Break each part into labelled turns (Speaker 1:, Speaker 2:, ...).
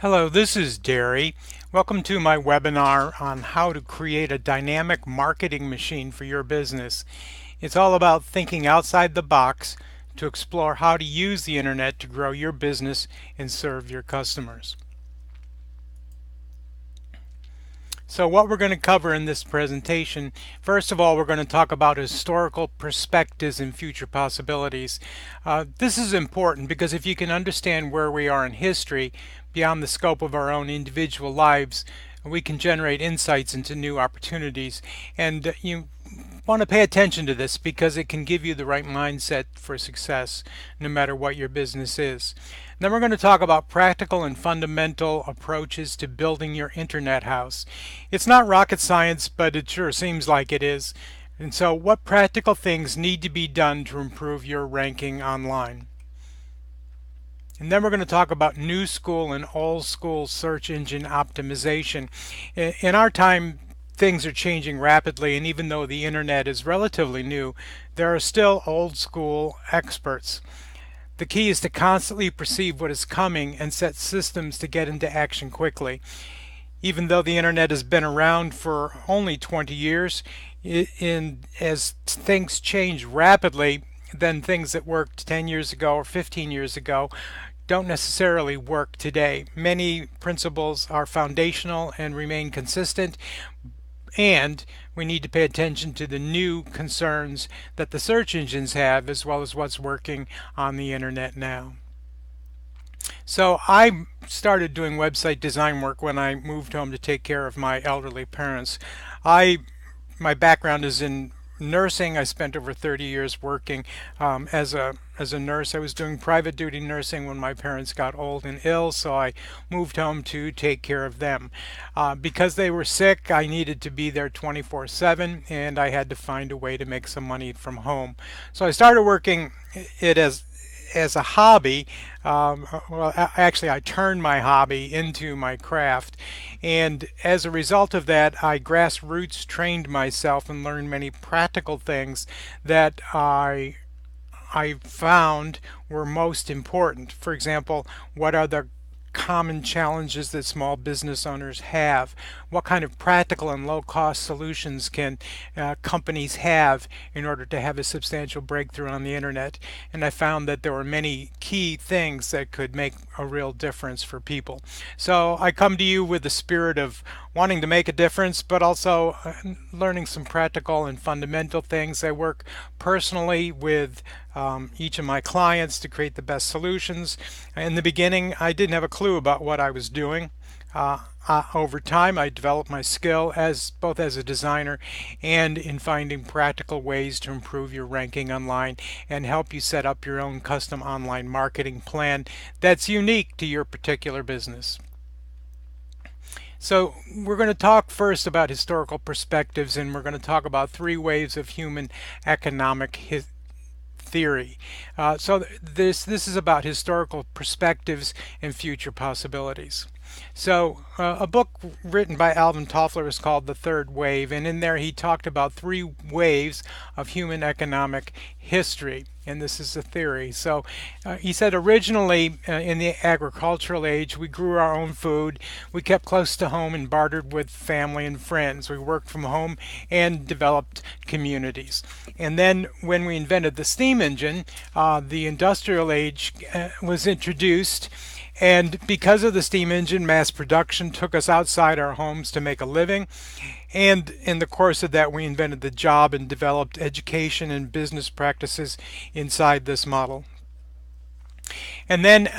Speaker 1: Hello, this is Derry. Welcome to my webinar on how to create a dynamic marketing machine for your business. It's all about thinking outside the box to explore how to use the internet to grow your business and serve your customers. So what we're going to cover in this presentation, first of all, we're going to talk about historical perspectives and future possibilities. This is important because if you can understand where we are in history beyond the scope of our own individual lives, we can generate insights into new opportunities. And you want to pay attention to this because it can give you the right mindset for success no matter what your business is. Then we're going to talk about practical and fundamental approaches to building your internet house. It's not rocket science, but it sure seems like it is. And so what practical things need to be done to improve your ranking online? And then we're going to talk about new school and old school search engine optimization. In our time, things are changing rapidly, and even though the internet is relatively new, there are still old school experts. The key is to constantly perceive what is coming and set systems to get into action quickly. Even though the internet has been around for only 20 years, as things change rapidly, then things that worked 10 years ago or 15 years ago don't necessarily work today. Many principles are foundational and remain consistent, and we need to pay attention to the new concerns that the search engines have as well as what's working on the internet now. So I started doing website design work when I moved home to take care of my elderly parents. My background is in nursing. I spent over 30 years working as a nurse. I was doing private duty nursing when my parents got old and ill, so I moved home to take care of them. Because they were sick, I needed to be there 24/7, and I had to find a way to make some money from home. So I started working it as a hobby. Actually, I turned my hobby into my craft, and as a result of that, I grassroots trained myself and learned many practical things that I found were most important. For example, what are the common challenges that small business owners have? What kind of practical and low-cost solutions can companies have in order to have a substantial breakthrough on the internet? And I found that there were many key things that could make a real difference for people. So I come to you with the spirit of wanting to make a difference, but also learning some practical and fundamental things. I work personally with each of my clients to create the best solutions. In the beginning, I didn't have a clue about what I was doing. Over time, I developed my skill both as a designer and in finding practical ways to improve your ranking online and help you set up your own custom online marketing plan that's unique to your particular business. So we're going to talk first about historical perspectives, and we're going to talk about 3 waves of human economic theory. So this is about historical perspectives and future possibilities. So a book written by Alvin Toffler is called The Third Wave, and in there he talked about 3 waves of human economic history, and this is a theory. So he said originally in the agricultural age we grew our own food, we kept close to home and bartered with family and friends. We worked from home and developed communities. And then when we invented the steam engine, the industrial age was introduced. And because of the steam engine, mass production took us outside our homes to make a living. And in the course of that, we invented the job and developed education and business practices inside this model. And then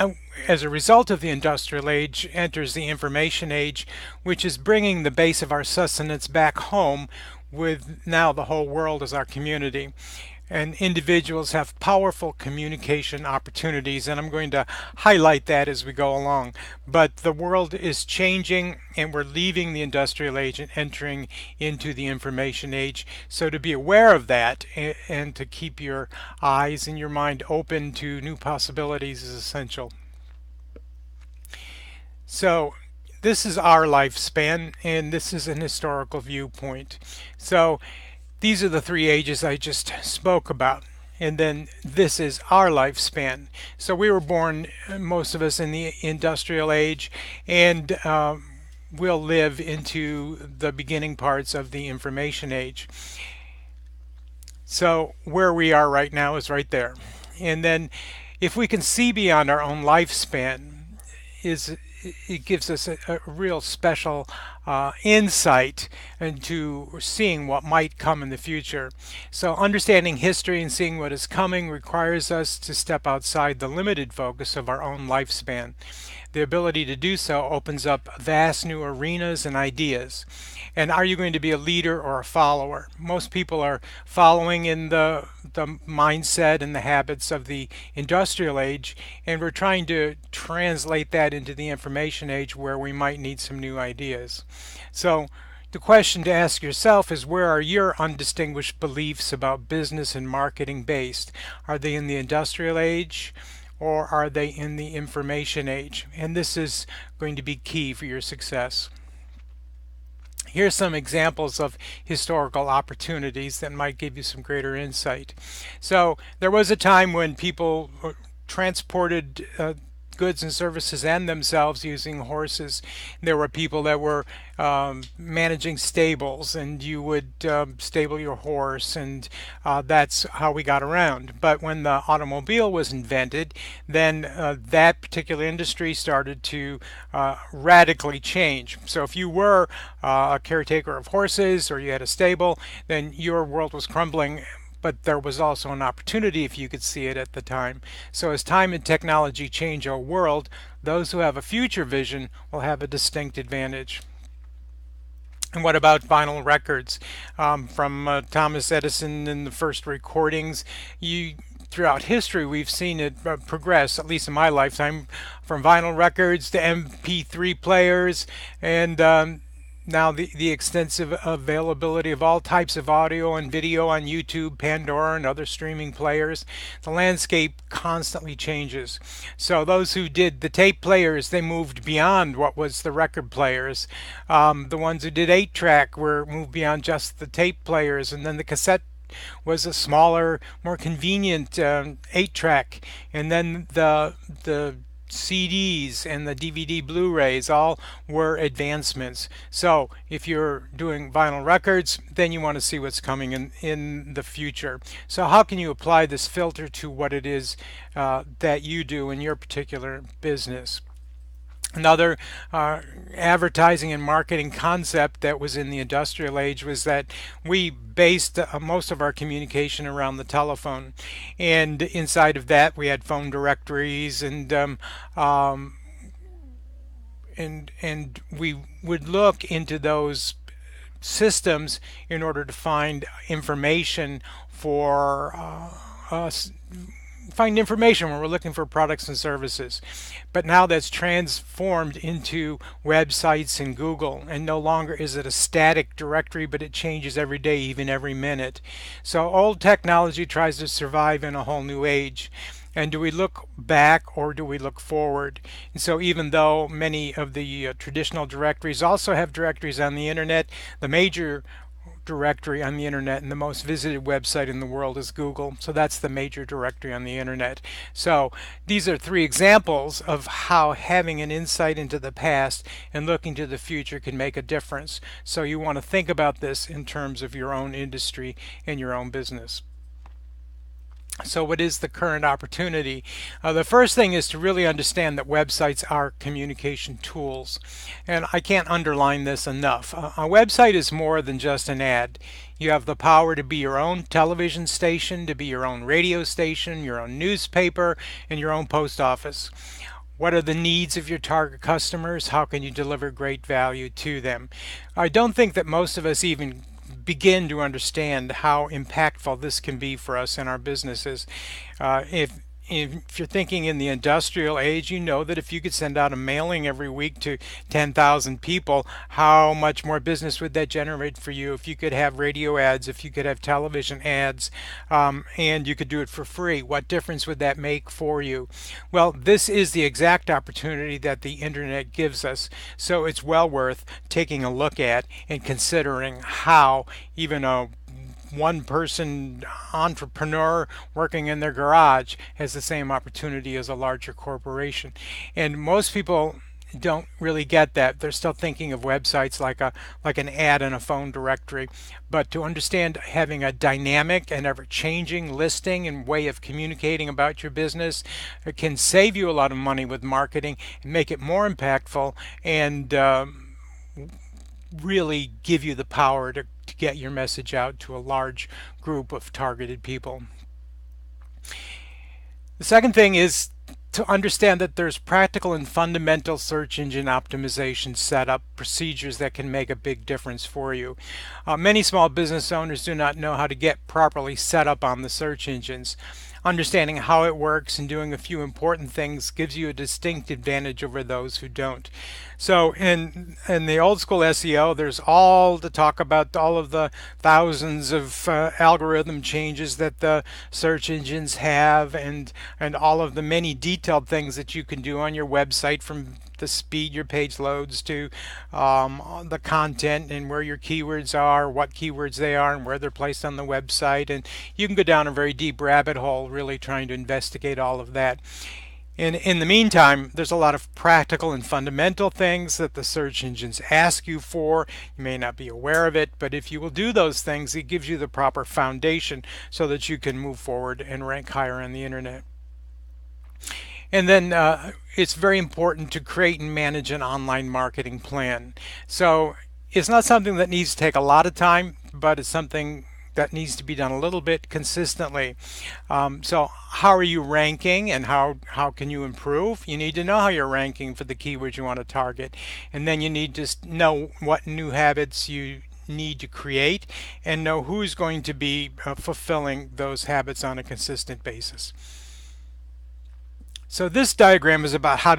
Speaker 1: as a result of the industrial age enters the information age, which is bringing the base of our sustenance back home, with now the whole world as our community. And individuals have powerful communication opportunities, and I'm going to highlight that as we go along. But the world is changing, and we're leaving the industrial age and entering into the information age. So to be aware of that and to keep your eyes and your mind open to new possibilities is essential. So this is our lifespan, and this is an historical viewpoint. So these are the 3 ages I just spoke about. and then this is our lifespan. So we were born, most of us, in the industrial age, and we'll live into the beginning parts of the information age. So where we are right now is right there. And then if we can see beyond our own lifespan, is it gives us a real special insight into seeing what might come in the future. So understanding history and seeing what is coming requires us to step outside the limited focus of our own lifespan. The ability to do so opens up vast new arenas and ideas. And are you going to be a leader or a follower? Most people are following in the mindset and the habits of the industrial age, and we're trying to translate that into the information age where we might need some new ideas. So the question to ask yourself is, where are your undistinguished beliefs about business and marketing based? Are they in the industrial age, or are they in the information age? And this is going to be key for your success. Here's some examples of historical opportunities that might give you some greater insight. So there was a time when people transported goods and services and themselves using horses. There were people that were managing stables, and you would stable your horse, and that's how we got around. But when the automobile was invented, then that particular industry started to radically change. So if you were a caretaker of horses or you had a stable, then your world was crumbling. But there was also an opportunity if you could see it at the time. So as time and technology change our world, those who have a future vision will have a distinct advantage. And what about vinyl records? From Thomas Edison and the first recordings, throughout history we've seen it progress, at least in my lifetime, from vinyl records to MP3 players, and now the extensive availability of all types of audio and video on YouTube, Pandora, and other streaming players. The landscape constantly changes. So those who did the tape players, they moved beyond what was the record players. The ones who did 8-track were moved beyond just the tape players, and then the cassette was a smaller, more convenient 8-track, and then the CDs and the DVD Blu-rays all were advancements. So if you're doing vinyl records, then you want to see what's coming in the future. So how can you apply this filter to what it is that you do in your particular business? Another advertising and marketing concept that was in the industrial age was that we based most of our communication around the telephone, and inside of that we had phone directories, and we would look into those systems in order to find information for us. Find information when we're looking for products and services. But now that's transformed into websites and Google, and no longer is it a static directory, but it changes every day, even every minute. So old technology tries to survive in a whole new age. And do we look back or do we look forward? And so even though many of the traditional directories also have directories on the internet, the major directory on the internet and the most visited website in the world is Google. So that's the major directory on the internet. So these are 3 examples of how having an insight into the past and looking to the future can make a difference. So you want to think about this in terms of your own industry and your own business. So what is the current opportunity? The first thing is to really understand that websites are communication tools. And I can't underline this enough. A website is more than just an ad. You have the power to be your own television station, to be your own radio station, your own newspaper, and your own post office. What are the needs of your target customers? How can you deliver great value to them? I don't think that most of us even begin to understand how impactful this can be for us in our businesses. If you're thinking in the industrial age, you know that if you could send out a mailing every week to 10,000 people, how much more business would that generate for you? If you could have radio ads, if you could have television ads, and you could do it for free, what difference would that make for you? Well, this is the exact opportunity that the internet gives us, so it's well worth taking a look at and considering how even a one person entrepreneur working in their garage has the same opportunity as a larger corporation. And most people don't really get that. They're still thinking of websites like an ad in a phone directory. But to understand having a dynamic and ever-changing listing and way of communicating about your business, it can save you a lot of money with marketing and make it more impactful, and really give you the power to get your message out to a large group of targeted people. The second thing is to understand that there's practical and fundamental search engine optimization setup procedures that can make a big difference for you. Many small business owners do not know how to get properly set up on the search engines. Understanding how it works and doing a few important things gives you a distinct advantage over those who don't. So in the old school SEO, there's all to talk about, all of the thousands of algorithm changes that the search engines have, and all of the many detailed things that you can do on your website, from the speed your page loads to the content and where your keywords are, what keywords they are, and where they're placed on the website. And you can go down a very deep rabbit hole really trying to investigate all of that. In the meantime, there's a lot of practical and fundamental things that the search engines ask you for. You may not be aware of it, but if you will do those things, it gives you the proper foundation so that you can move forward and rank higher on the internet. And then it's very important to create and manage an online marketing plan. So it's not something that needs to take a lot of time, but it's something that needs to be done a little bit consistently. So how are you ranking, and how can you improve? You need to know how you're ranking for the keywords you want to target. And then you need to know what new habits you need to create and know who's going to be fulfilling those habits on a consistent basis. So this diagram is about how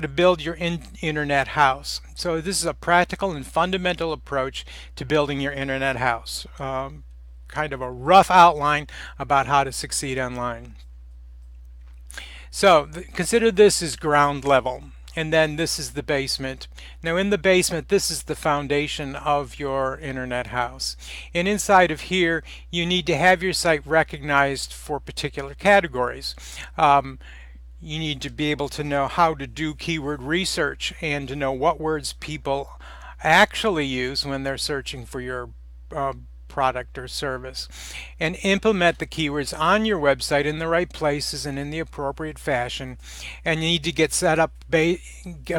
Speaker 1: to build your internet house. So this is a practical and fundamental approach to building your internet house. Kind of a rough outline about how to succeed online. So consider this as ground level, and then this is the basement. Now in the basement, this is the foundation of your internet house. And inside of here, you need to have your site recognized for particular categories. You need to be able to know how to do keyword research and to know what words people actually use when they're searching for your product or service, and implement the keywords on your website in the right places and in the appropriate fashion. And you need to get set up a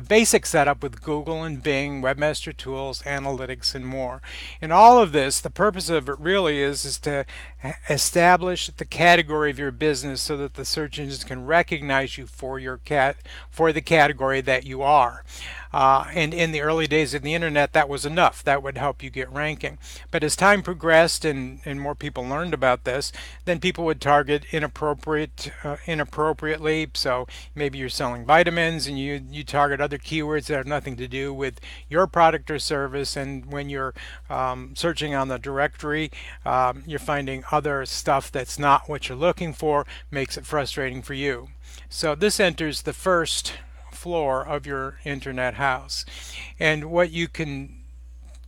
Speaker 1: basic setup with Google and Bing, Webmaster Tools, Analytics, and more. And all of this, the purpose of it really is to establish the category of your business so that the search engines can recognize you for the category that you are. And in the early days of the internet, that was enough. That would help you get ranking. But as time progressed and more people learned about this, then people would target inappropriately. So maybe you're selling vitamins and you target other keywords that have nothing to do with your product or service. And when you're searching on the directory, you're finding other stuff that's not what you're looking for. Makes it frustrating for you. So this enters the first floor of your internet house, and what you can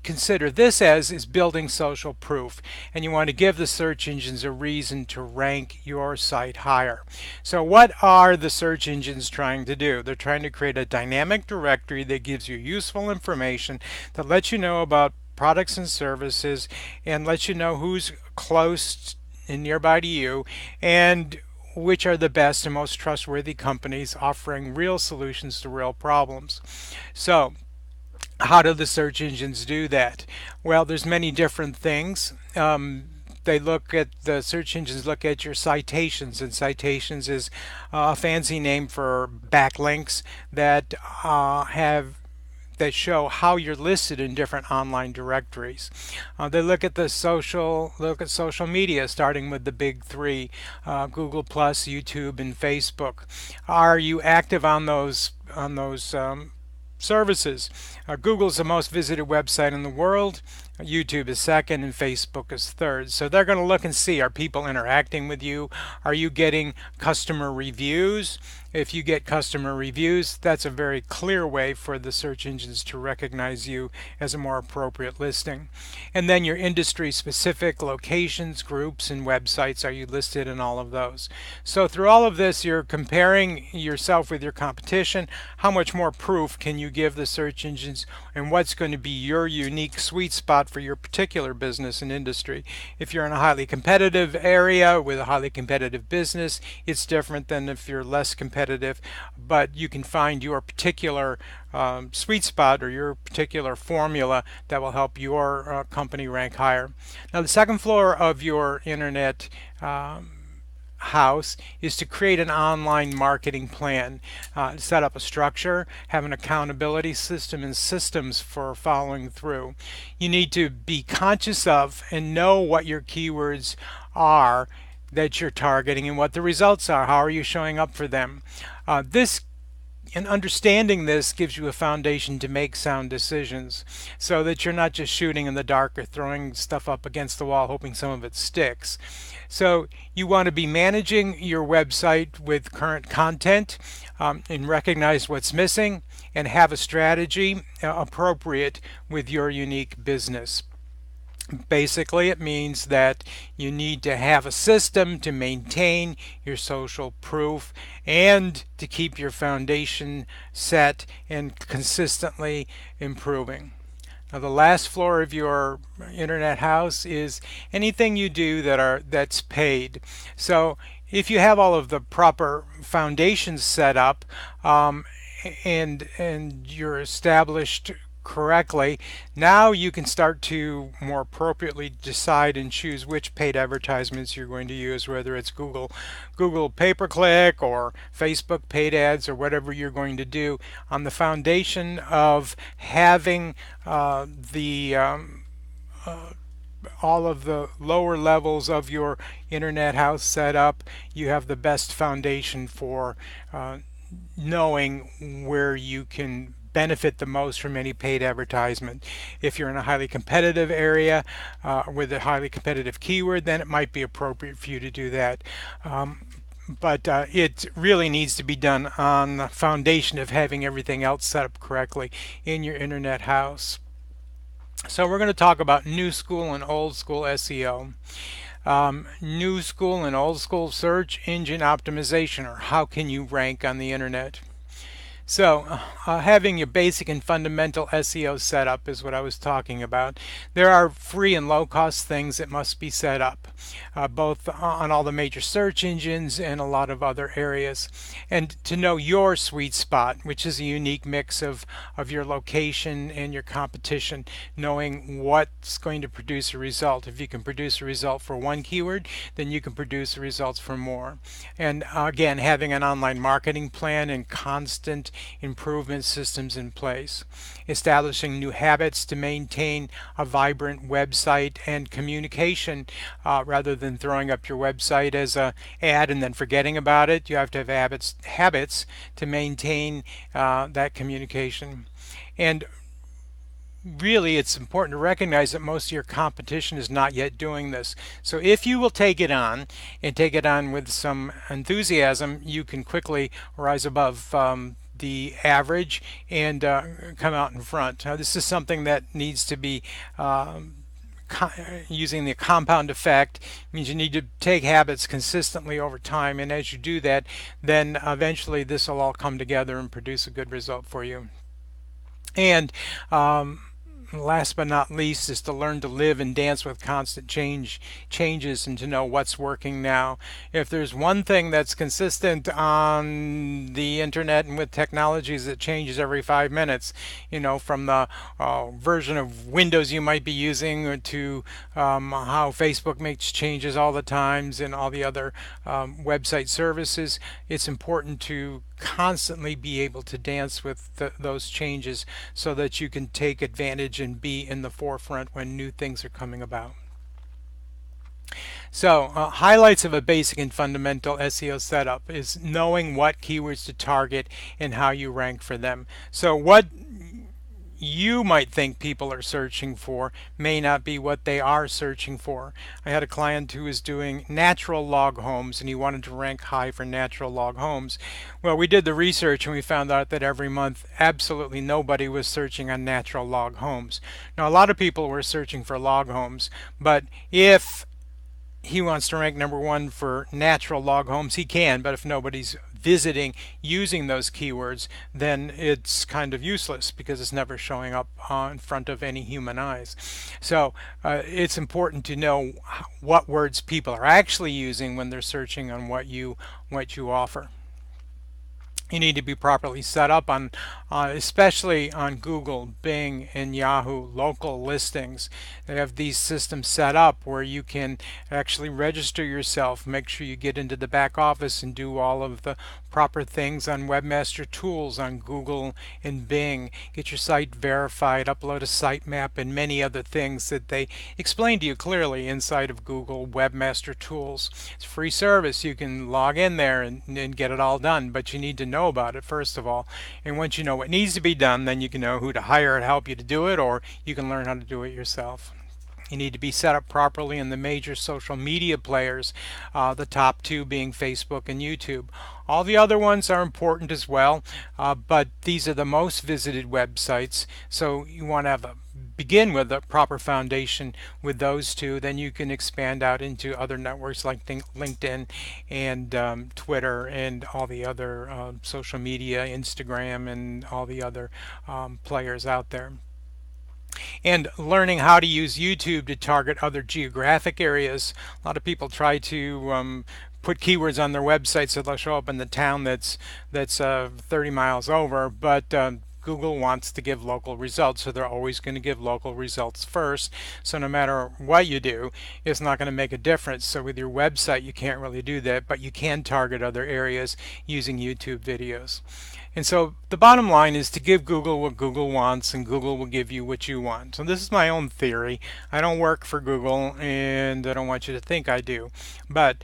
Speaker 1: consider this as is building social proof, and you want to give the search engines a reason to rank your site higher. So what are the search engines trying to do? They're trying to create a dynamic directory that gives you useful information, that lets you know about products and services, and lets you know who's close and nearby to you, and which are the best and most trustworthy companies offering real solutions to real problems. So how do the search engines do that? Well, there's many different things. The search engines look at your citations, and citations is a fancy name for backlinks that show how you're listed in different online directories. They look at social media, starting with the big three: Google+, YouTube, and Facebook. Are you active on those services? Google's the most visited website in the world. YouTube is second, and Facebook is third. So they're going to look and see, are people interacting with you? Are you getting customer reviews? If you get customer reviews, that's a very clear way for the search engines to recognize you as a more appropriate listing. And then your industry specific locations, groups, and websites, are you listed in all of those? So through all of this, you're comparing yourself with your competition. How much more proof can you give the search engines, and what's going to be your unique sweet spot for your particular business and industry? If you're in a highly competitive area with a highly competitive business, it's different than if you're less competitive, but you can find your particular sweet spot or your particular formula that will help your company rank higher. Now, the second floor of your internet house is to create an online marketing plan, set up a structure, have an accountability system, and systems for following through. You need to be conscious of and know what your keywords are that you're targeting and what the results are. How are you showing up for them? And understanding this gives you a foundation to make sound decisions, so that you're not just shooting in the dark or throwing stuff up against the wall hoping some of it sticks. So you want to be managing your website with current content, and recognize what's missing and have a strategy appropriate with your unique business. Basically, it means that you need to have a system to maintain your social proof and to keep your foundation set and consistently improving. Now, the last floor of your internet house is anything you do that's paid. So if you have all of the proper foundations set up, and you're established correctly, now you can start to more appropriately decide and choose which paid advertisements you're going to use, whether it's Google pay-per-click or Facebook paid ads or whatever you're going to do, on the foundation of having all of the lower levels of your internet house set up. You have the best foundation for knowing where you can benefit the most from any paid advertisement. If you're in a highly competitive area with a highly competitive keyword, then it might be appropriate for you to do that. But it really needs to be done on the foundation of having everything else set up correctly in your internet house. So we're going to talk about new school and old school SEO. New school and old school search engine optimization, or how can you rank on the internet. So having your basic and fundamental SEO set up is what I was talking about. There are free and low cost things that must be set up, both on all the major search engines and a lot of other areas. And to know your sweet spot, which is a unique mix of your location and your competition, knowing what's going to produce a result. If you can produce a result for one keyword, then you can produce results for more. And again, having an online marketing plan and constant improvement systems in place. Establishing new habits to maintain a vibrant website and communication, rather than throwing up your website as a ad and then forgetting about it. You have to have habits to maintain that communication. And really, it's important to recognize that most of your competition is not yet doing this. So if you will take it on, and take it on with some enthusiasm, you can quickly rise above the average and come out in front. Now, this is something that needs to be using the compound effect. It means you need to take habits consistently over time, and as you do that, then eventually this will all come together and produce a good result for you. And last but not least is to learn to live and dance with constant changes and to know what's working now. If there's one thing that's consistent on the internet and with technologies that changes every 5 minutes, from the version of Windows you might be using to how Facebook makes changes all the times and all the other website services, it's important to constantly be able to dance with those changes so that you can take advantage and be in the forefront when new things are coming about. So highlights of a basic and fundamental SEO setup is knowing what keywords to target and how you rank for them. So what you might think people are searching for may not be what they are searching for. I had a client who was doing natural log homes and he wanted to rank high for natural log homes. Well, we did the research and we found out that every month absolutely nobody was searching on natural log homes. Now, a lot of people were searching for log homes, but if he wants to rank number one for natural log homes, he can, but if nobody's visiting using those keywords, then it's kind of useless because it's never showing up in front of any human eyes. So it's important to know what words people are actually using when they're searching on what you offer. You need to be properly set up on, especially on Google, Bing, and Yahoo local listings. They have these systems set up where you can actually register yourself, make sure you get into the back office and do all of the proper things on Webmaster Tools on Google and Bing. Get your site verified, upload a sitemap, and many other things that they explain to you clearly inside of Google Webmaster Tools. It's a free service. You can log in there and get it all done, but you need to know about it first of all. And once you know what needs to be done, then you can know who to hire to help you to do it, or you can learn how to do it yourself. You need to be set up properly in the major social media players, the top two being Facebook and YouTube. All the other ones are important as well, but these are the most visited websites, so you want to begin with a proper foundation with those two. Then you can expand out into other networks like LinkedIn and Twitter and all the other social media, Instagram, and all the other players out there. And learning how to use YouTube to target other geographic areas. A lot of people try to put keywords on their website so they'll show up in the town that's 30 miles over, but Google wants to give local results, so they're always going to give local results first. So no matter what you do, it's not going to make a difference. So with your website, you can't really do that, but you can target other areas using YouTube videos. And so the bottom line is to give Google what Google wants, and Google will give you what you want. So this is my own theory. I don't work for Google, and I don't want you to think I do. But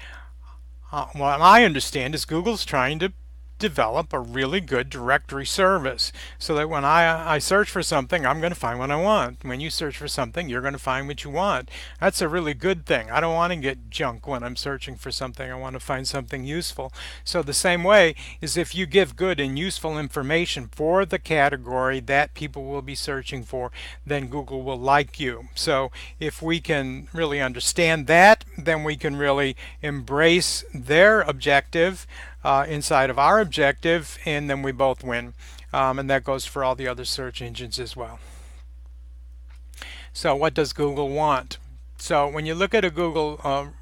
Speaker 1: what I understand is Google's trying to develop a really good directory service so that when I search for something, I'm going to find what I want. When you search for something, you're going to find what you want. That's a really good thing. I don't want to get junk when I'm searching for something. I want to find something useful. So the same way is if you give good and useful information for the category that people will be searching for, then Google will like you. So if we can really understand that, then we can really embrace their objective inside of our objective, and then we both win. And that goes for all the other search engines as well. So what does Google want? So when you look at a Google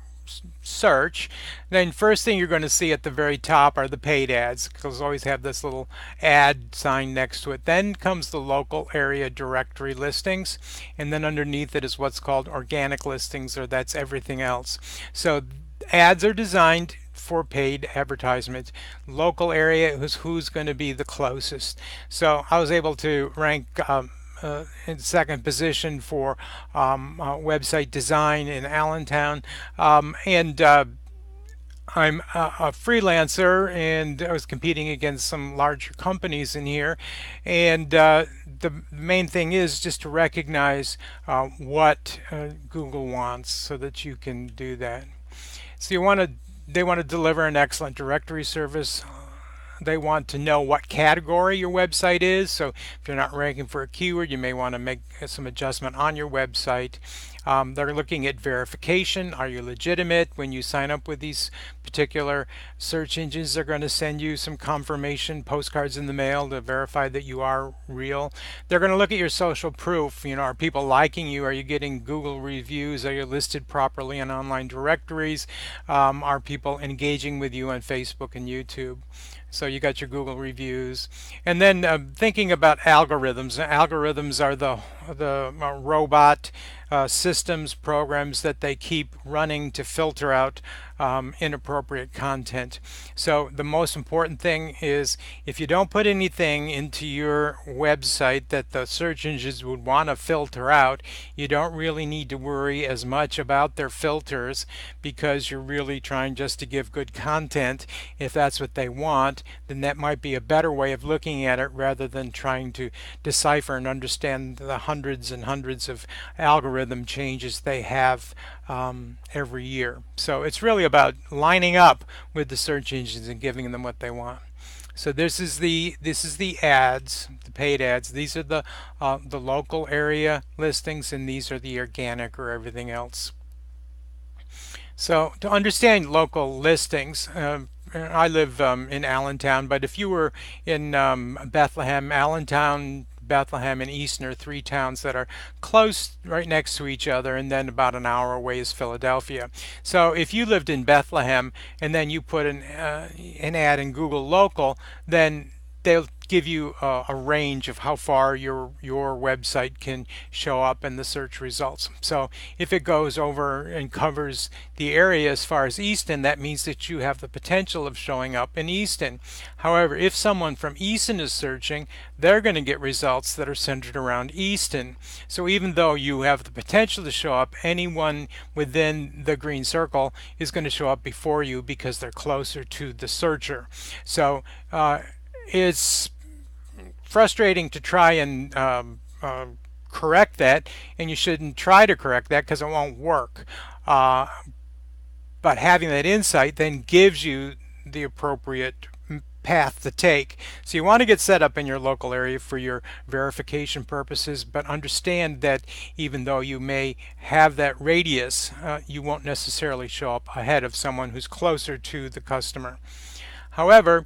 Speaker 1: search, then first thing you're going to see at the very top are the paid ads, because always have this little ad sign next to it. Then comes the local area directory listings, and then underneath it is what's called organic listings, or that's everything else. So ads are designed for paid advertisements. Local area is who's going to be the closest. So I was able to rank in second position for website design in Allentown, and I'm a freelancer, and I was competing against some larger companies in here, and the main thing is just to recognize what Google wants so that you can do that. So they want to deliver an excellent directory service. They want to know what category your website is. So if you're not ranking for a keyword, you may want to make some adjustment on your website. They're looking at verification. Are you legitimate? When you sign up with these particular search engines, they're going to send you some confirmation postcards in the mail to verify that you are real. They're going to look at your social proof. You know, are people liking you? Are you getting Google reviews? Are you listed properly in online directories? Are people engaging with you on Facebook and YouTube? So you got your Google reviews. And then thinking about algorithms. Algorithms are the robot systems, programs that they keep running to filter out inappropriate content. So the most important thing is, if you don't put anything into your website that the search engines would want to filter out, you don't really need to worry as much about their filters, because you're really trying just to give good content. If that's what they want, then that might be a better way of looking at it, rather than trying to decipher and understand the hundreds and hundreds of algorithm changes they have every year. So it's really about lining up with the search engines and giving them what they want. So this is the ads, the paid ads. These are the local area listings, and these are the organic or everything else. So to understand local listings, I live in Allentown, but if you were in Bethlehem, Allentown, Bethlehem, and Easton are three towns that are close, right next to each other, and then about an hour away is Philadelphia. So if you lived in Bethlehem and then you put an ad in Google Local, then they'll give you a range of how far your website can show up in the search results. So if it goes over and covers the area as far as Easton, that means that you have the potential of showing up in Easton. However, if someone from Easton is searching, they're going to get results that are centered around Easton. So even though you have the potential to show up, anyone within the green circle is going to show up before you because they're closer to the searcher. So it's frustrating to try and correct that, and you shouldn't try to correct that because it won't work. But having that insight then gives you the appropriate path to take. So you want to get set up in your local area for your verification purposes, but understand that even though you may have that radius, you won't necessarily show up ahead of someone who's closer to the customer. However,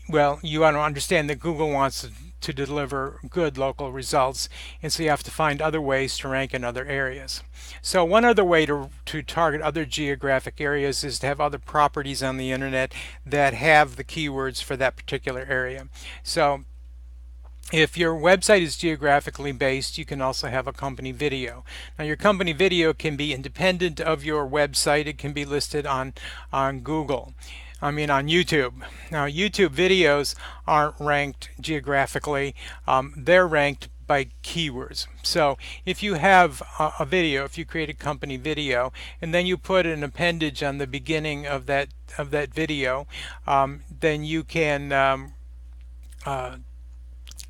Speaker 1: well, you want to understand that Google wants to deliver good local results, and so you have to find other ways to rank in other areas. So one other way to target other geographic areas is to have other properties on the internet that have the keywords for that particular area. So if your website is geographically based, you can also have a company video. Now your company video can be independent of your website. It can be listed on Google. On YouTube. Now YouTube videos aren't ranked geographically, they're ranked by keywords. So if you have a video, if you create a company video and then you put an appendage on the beginning of that video, then you can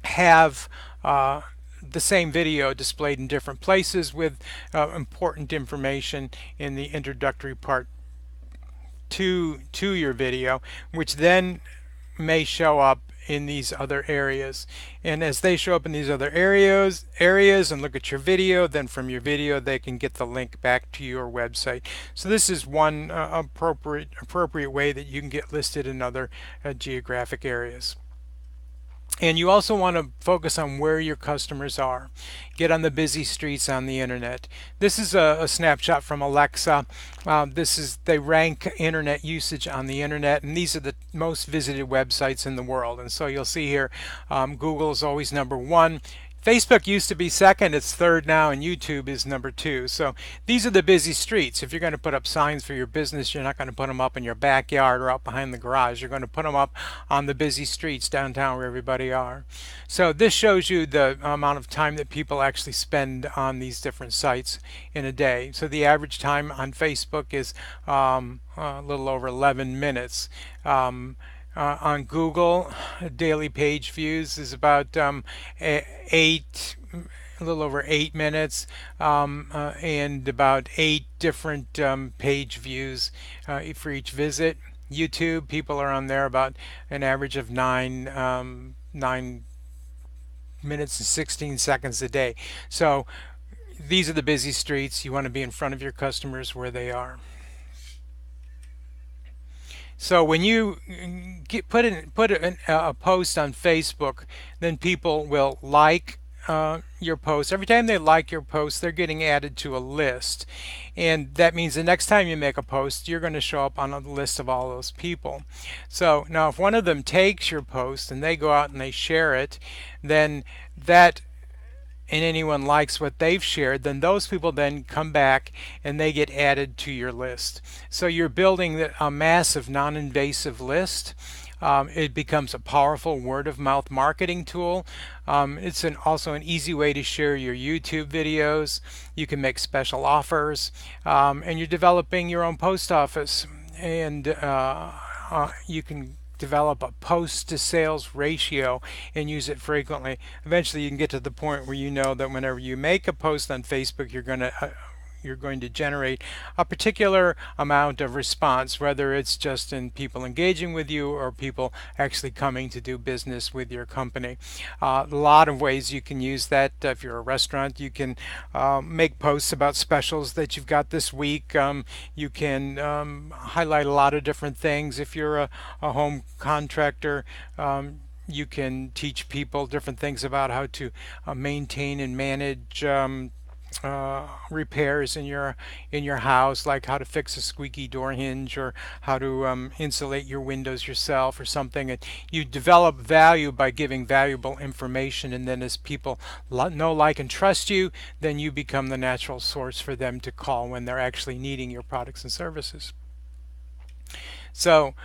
Speaker 1: have the same video displayed in different places with important information in the introductory part to your video, which then may show up in these other areas. And as they show up in these other areas and look at your video, then from your video they can get the link back to your website. So this is one appropriate way that you can get listed in other geographic areas. And you also want to focus on where your customers are. Get on the busy streets on the internet. This is a snapshot from Alexa. They rank internet usage on the internet, and these are the most visited websites in the world. And so you'll see here, Google is always number one. Facebook used to be second, it's third now, and YouTube is number 2. So these are the busy streets. If you're going to put up signs for your business, you're not going to put them up in your backyard or out behind the garage. You're going to put them up on the busy streets downtown where everybody are. So this shows you the amount of time that people actually spend on these different sites in a day. So the average time on Facebook is a little over 11 minutes. On Google, daily page views is about a little over 8 minutes, and about 8 different page views for each visit. YouTube, people are on there about an average of 9 minutes and 16 seconds a day. So these are the busy streets. You want to be in front of your customers where they are. So when you put a post on Facebook, then people will like your post. Every time they like your post, they're getting added to a list. And that means the next time you make a post, you're going to show up on a list of all those people. So now if one of them takes your post and they go out and they share it, then that and anyone likes what they've shared, then those people then come back and they get added to your list. So you're building a massive non-invasive list. It becomes a powerful word of mouth marketing tool. It's also an easy way to share your YouTube videos. You can make special offers, and you're developing your own post office, and you can develop a post to sales ratio and use it frequently. Eventually you can get to the point where you know that whenever you make a post on Facebook, you're going to generate a particular amount of response, whether it's just in people engaging with you or people actually coming to do business with your company. A lot of ways you can use that. If you're a restaurant, you can make posts about specials that you've got this week. You can highlight a lot of different things. If you're a home contractor, you can teach people different things about how to maintain and manage repairs in your house, like how to fix a squeaky door hinge or how to insulate your windows yourself or something. And you develop value by giving valuable information, and then as people know, like, and trust you, then you become the natural source for them to call when they're actually needing your products and services. So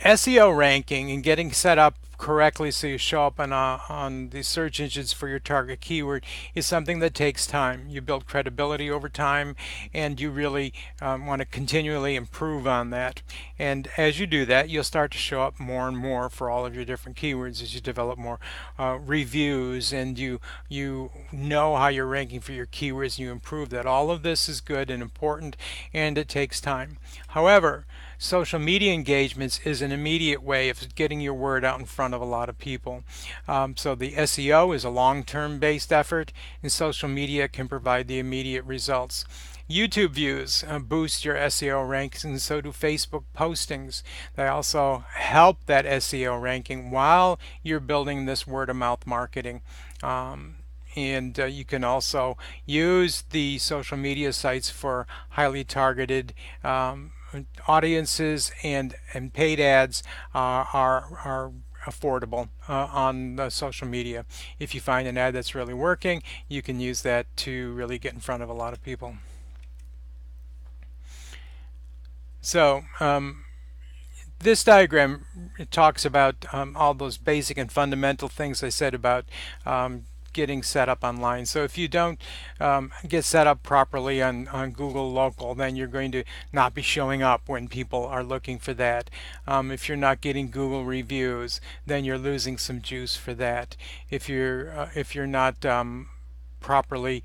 Speaker 1: SEO ranking and getting set up correctly so you show up on the search engines for your target keyword is something that takes time. You build credibility over time, and you really want to continually improve on that. And as you do that, you'll start to show up more and more for all of your different keywords as you develop more reviews, and you know how you're ranking for your keywords, and you improve that. All of this is good and important, and it takes time. However, social media engagements is an immediate way of getting your word out in front of a lot of people. So the SEO is a long-term based effort, and social media can provide the immediate results. YouTube views boost your SEO rankings, and so do Facebook postings. They also help that SEO ranking while you're building this word-of-mouth marketing. And you can also use the social media sites for highly targeted audiences, and paid ads are affordable on social media. If you find an ad that's really working, you can use that to really get in front of a lot of people. So this diagram, it talks about all those basic and fundamental things I said about getting set up online. So if you don't get set up properly on Google Local, then you're going to not be showing up when people are looking for that. If you're not getting Google reviews, then you're losing some juice for that. If you're not properly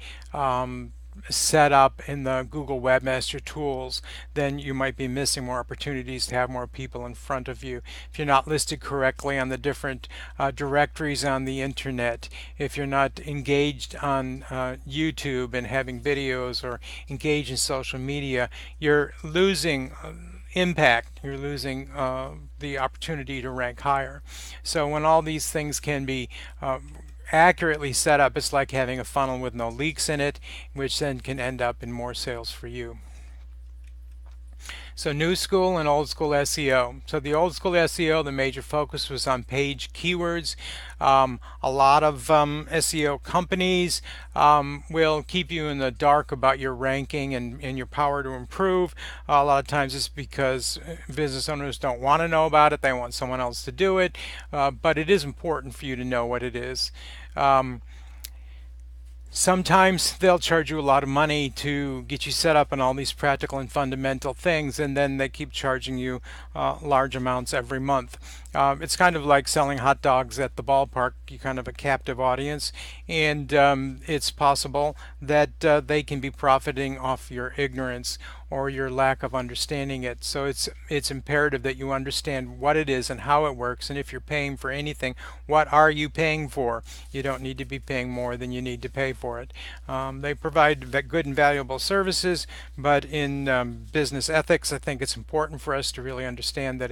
Speaker 1: set up in the Google Webmaster Tools, then you might be missing more opportunities to have more people in front of you. If you're not listed correctly on the different directories on the internet, if you're not engaged on YouTube and having videos, or engaged in social media, you're losing impact. You're losing the opportunity to rank higher. So when all these things can be accurately set up, it's like having a funnel with no leaks in it, which then can end up in more sales for you. So new school and old school SEO. So the old school SEO, the major focus was on page keywords. A lot of SEO companies will keep you in the dark about your ranking and your power to improve. A lot of times it's because business owners don't want to know about it. They want someone else to do it. But it is important for you to know what it is. Sometimes they'll charge you a lot of money to get you set up on all these practical and fundamental things, and then they keep charging you large amounts every month. It's kind of like selling hot dogs at the ballpark. You're kind of a captive audience, and it's possible that they can be profiting off your ignorance or your lack of understanding it. So it's imperative that you understand what it is and how it works, and if you're paying for anything, what are you paying for? You don't need to be paying more than you need to pay for it. They provide good and valuable services, but in business ethics, I think it's important for us to really understand that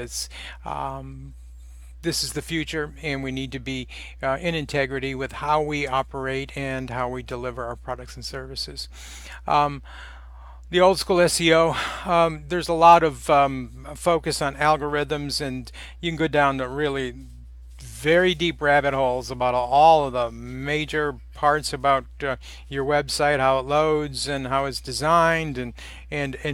Speaker 1: this is the future, and we need to be in integrity with how we operate and how we deliver our products and services. The old school SEO, there's a lot of focus on algorithms, and you can go down to really very deep rabbit holes about all of the major parts about your website, how it loads and how it's designed, and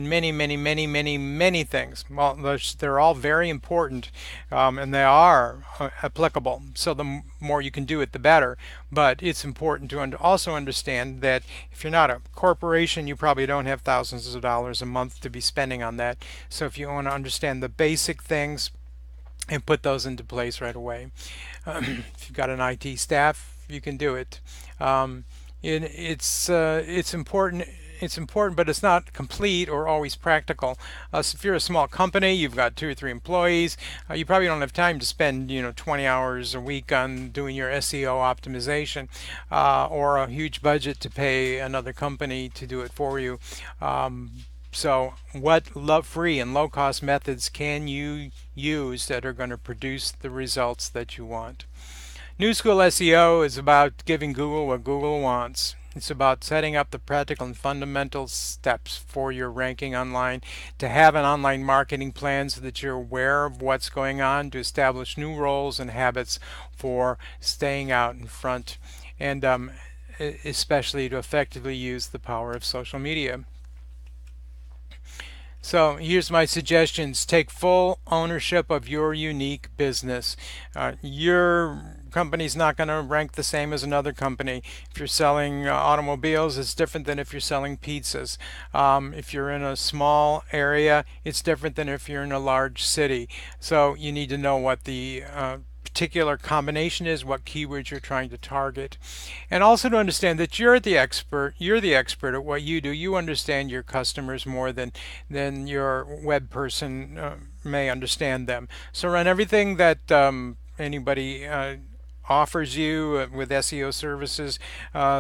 Speaker 1: many things. Well, they're all very important, and they are applicable. So the more you can do it, the better. But it's important to also understand that if you're not a corporation, you probably don't have thousands of dollars a month to be spending on that. So if you want to understand the basic things and put those into place right away. If you've got an IT staff, you can do it. It's important. It's important, but it's not complete or always practical. So if you're a small company, you've got 2 or 3 employees, you probably don't have time to spend 20 hours a week on doing your SEO optimization, or a huge budget to pay another company to do it for you. So what free and low-cost methods can you use that are going to produce the results that you want? New School SEO is about giving Google what Google wants. It's about setting up the practical and fundamental steps for your ranking online, to have an online marketing plan so that you're aware of what's going on, to establish new roles and habits for staying out in front, and especially to effectively use the power of social media. So here's my suggestions. Take full ownership of your unique business. Your company's not going to rank the same as another company. If you're selling automobiles, it's different than if you're selling pizzas. If you're in a small area, it's different than if you're in a large city. So you need to know what the particular combination is, what keywords you're trying to target, and also to understand that you're the expert at what you do. You understand your customers more than your web person may understand them. So run everything that anybody offers you with SEO services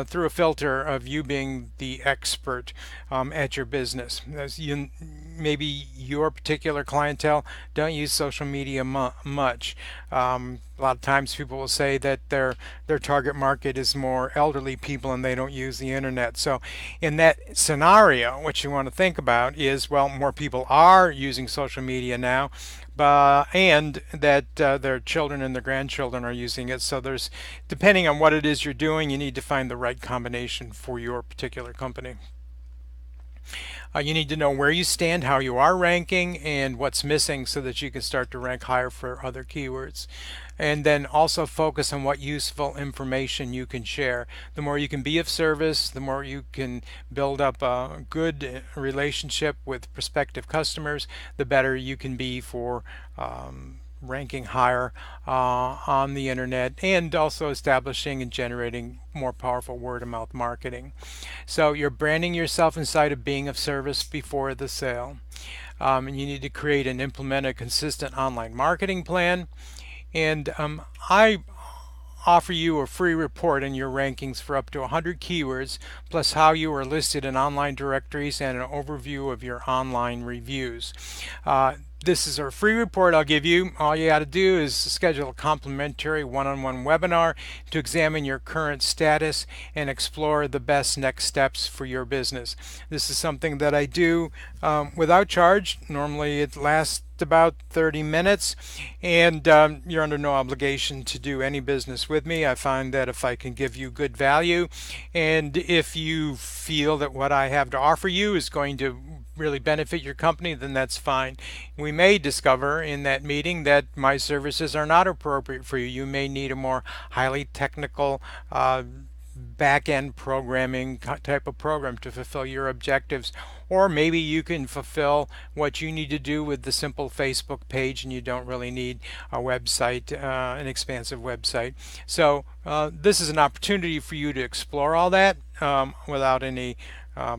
Speaker 1: through a filter of you being the expert at your business. Maybe your particular clientele don't use social media much. A lot of times people will say that their target market is more elderly people and they don't use the internet. So in that scenario, what you want to think about is, well, more people are using social media now, and that their children and their grandchildren are using it. So there's, depending on what it is you're doing, you need to find the right combination for your particular company. You need to know where you stand, how you are ranking, and what's missing so that you can start to rank higher for other keywords. And then also focus on what useful information you can share. The more you can be of service, the more you can build up a good relationship with prospective customers, the better you can be for ranking higher on the internet, and also establishing and generating more powerful word-of-mouth marketing. So you're branding yourself inside of being of service before the sale. And you need to create and implement a consistent online marketing plan. And I offer you a free report on your rankings for up to 100 keywords, plus how you are listed in online directories and an overview of your online reviews. This is a free report I'll give you. All you got to do is schedule a complimentary one-on-one webinar to examine your current status and explore the best next steps for your business. This is something that I do without charge. Normally it lasts about 30 minutes, and you're under no obligation to do any business with me. I find that if I can give you good value, and if you feel that what I have to offer you is going to really benefit your company, then that's fine. We may discover in that meeting that my services are not appropriate for you. You may need a more highly technical back-end programming type of program to fulfill your objectives, or maybe you can fulfill what you need to do with the simple Facebook page and you don't really need a website, an expansive website. So this is an opportunity for you to explore all that without any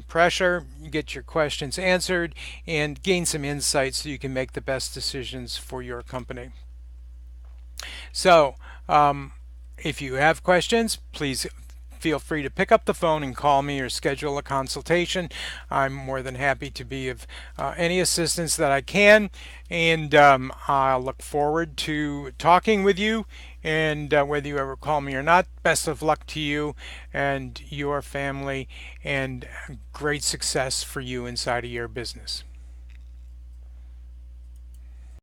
Speaker 1: pressure, get your questions answered, and gain some insights so you can make the best decisions for your company. So if you have questions, please feel free to pick up the phone and call me or schedule a consultation. I'm more than happy to be of any assistance that I can, and I'll look forward to talking with you. And whether you ever call me or not, best of luck to you and your family, and great success for you inside of your business.